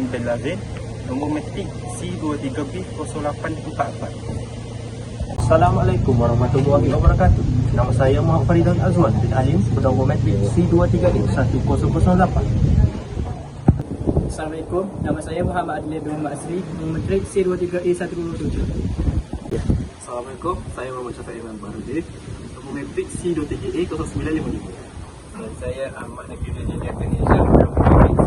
Belazin, nombor metrik C23B0844. Assalamualaikum warahmatullahi wabarakatuh. Nama saya Muhammad Faridun Azman bin Alim, nombor metrik C23A1008. Assalamualaikum, nama saya Muhammad Adil bin Muhammad Asri, nombor metrik C23A127. Assalamualaikum, saya Muhammad Syafiq Iman Barudin, nombor metrik C23A0955. Saya Ahmad Nakir Jadi Akan Insya nombor metrik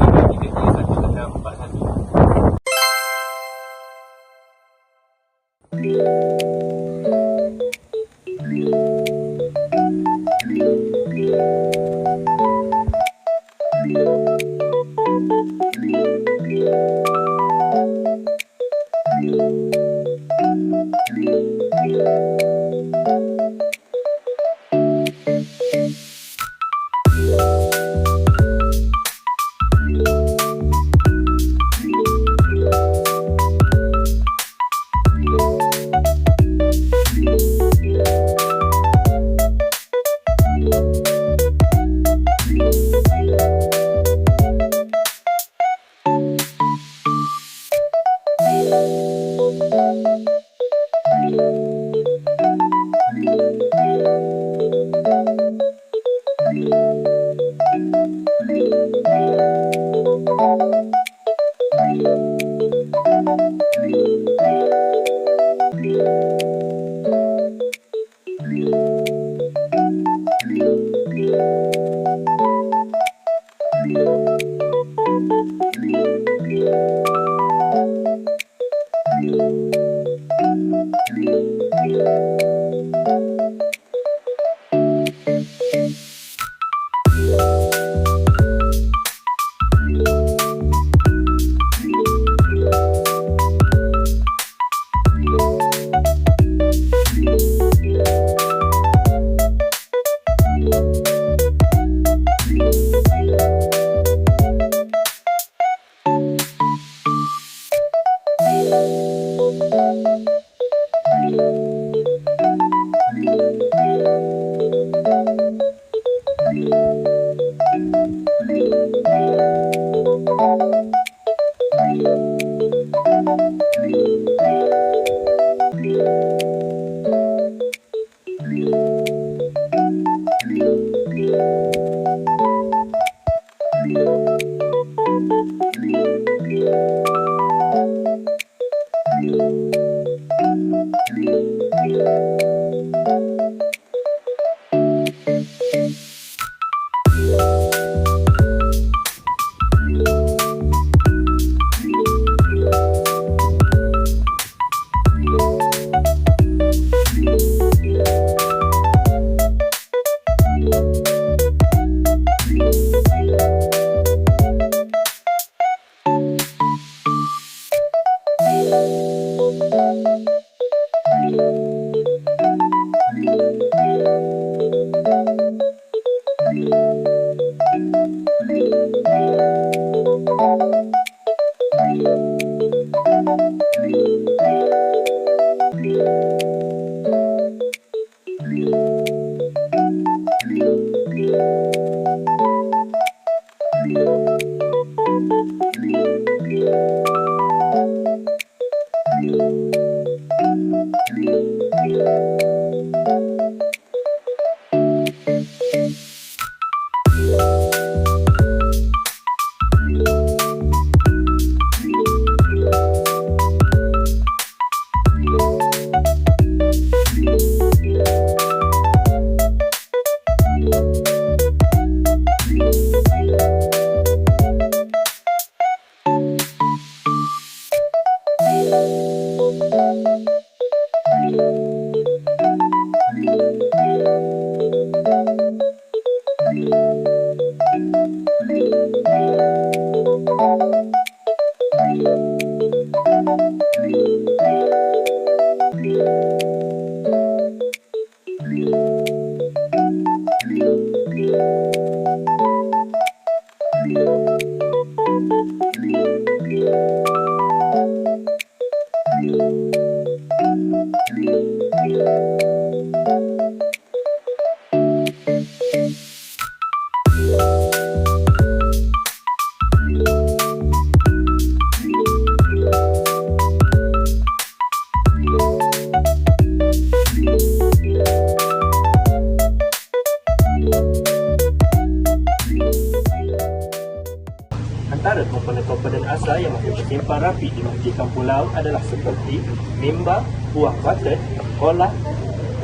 fasa yang masih tersimpan rapi di Masjid Kampung Laut adalah seperti mimbar, buah button, kolam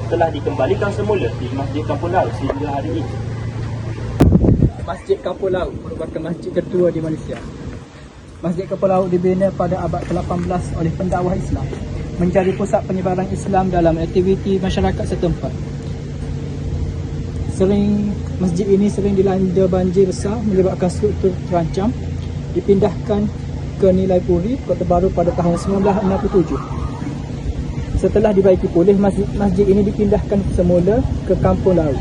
telah dikembalikan semula di Masjid Kampung Laut sehingga hari ini. Masjid Kampung Laut merupakan masjid tertua di Malaysia. Masjid Kampung Laut dibina pada abad ke-18 oleh pendakwah Islam, menjadi pusat penyebaran Islam dalam aktiviti masyarakat setempat. Masjid ini sering dilanda banjir besar menyebabkan struktur terancam, dipindahkan ke Nilai Puri, Kota Baru pada tahun 1967. Setelah dibaiki pulih, masjid ini dipindahkan semula ke Kampung Laut.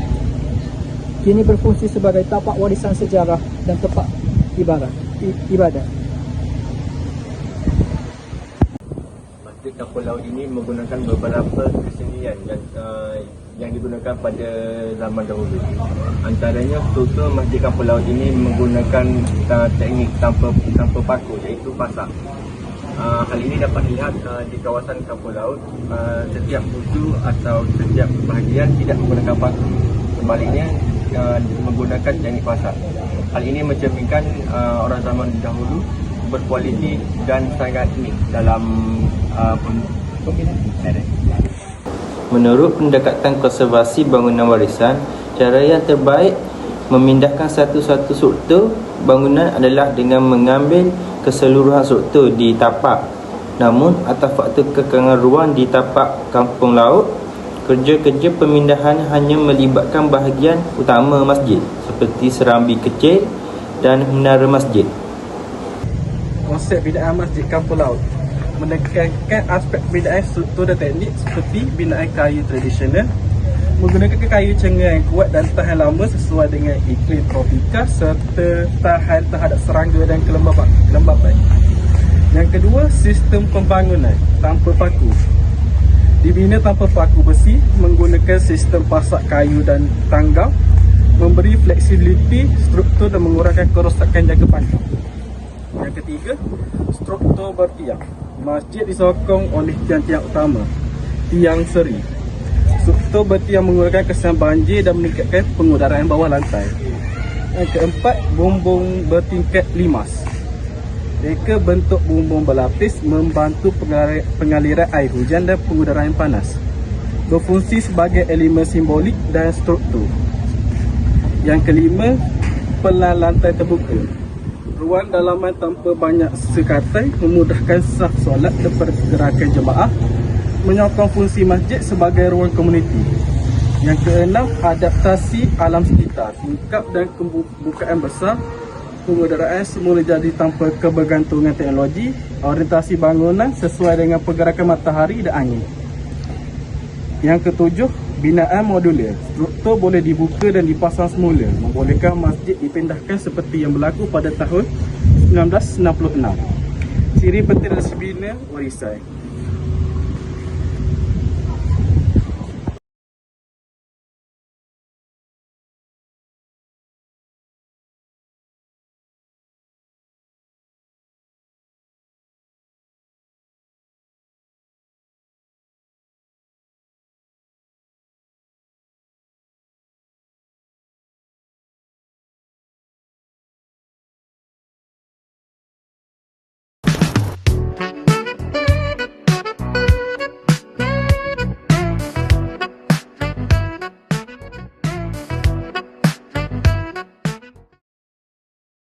Kini berfungsi sebagai tapak warisan sejarah dan tempat ibadah. Masjid Kampung Laut ini menggunakan beberapa kesenian yang digunakan pada zaman dahulu. Antaranya struktur Masjid Kampung Laut ini menggunakan teknik tanpa paku, iaitu pasak. Hal ini dapat dilihat di kawasan Kampung Laut. Setiap buku atau setiap bahagian tidak menggunakan paku, sebaliknya menggunakan teknik pasak. Hal ini mencerminkan orang zaman dahulu berkualiti dan sangat unik dalam pembinaan. Menurut pendekatan konservasi bangunan warisan, cara yang terbaik memindahkan satu-satu struktur bangunan adalah dengan mengambil keseluruhan struktur di tapak. Namun, atas faktor kekangan ruang di tapak Kampung Laut, kerja-kerja pemindahan hanya melibatkan bahagian utama masjid seperti serambi kecil dan menara masjid. Konsep binaan Masjid Kampung Laut menekankan aspek binaan struktur dan teknik seperti binaan kayu tradisional, menggunakan kayu cengar yang kuat dan tahan lama sesuai dengan iklim tropika serta tahan terhadap serangga dan kelembapan. Yang kedua, sistem pembangunan tanpa paku. Dibina tanpa paku besi menggunakan sistem pasak kayu dan tangga, memberi fleksibiliti struktur dan mengurangkan kerosakan jangka panjang. Yang ketiga, struktur bertiang. Masjid disokong oleh tiang-tiang utama, tiang seri. Struktur bertiang mengurangkan kesan banjir dan meningkatkan pengudaraan bawah lantai. Yang keempat, bumbung bertingkat limas. Mereka bentuk bumbung berlapis membantu pengaliran air hujan dan pengudaraan panas. Berfungsi sebagai elemen simbolik dan struktur. Yang kelima, pelan lantai terbuka. Ruang dalaman tanpa banyak sekatai memudahkan saf solat dan pergerakan jemaah, menyokong fungsi masjid sebagai ruang komuniti. Yang keenam, adaptasi alam sekitar, tingkap dan kebukaan besar, pengudaraan semula jadi tanpa kebergantungan teknologi, orientasi bangunan sesuai dengan pergerakan matahari dan angin. Yang ketujuh, binaan modular. Struktur boleh dibuka dan dipasang semula, membolehkan masjid dipindahkan seperti yang berlaku pada tahun 1966. Ciri penting dari bina warisan.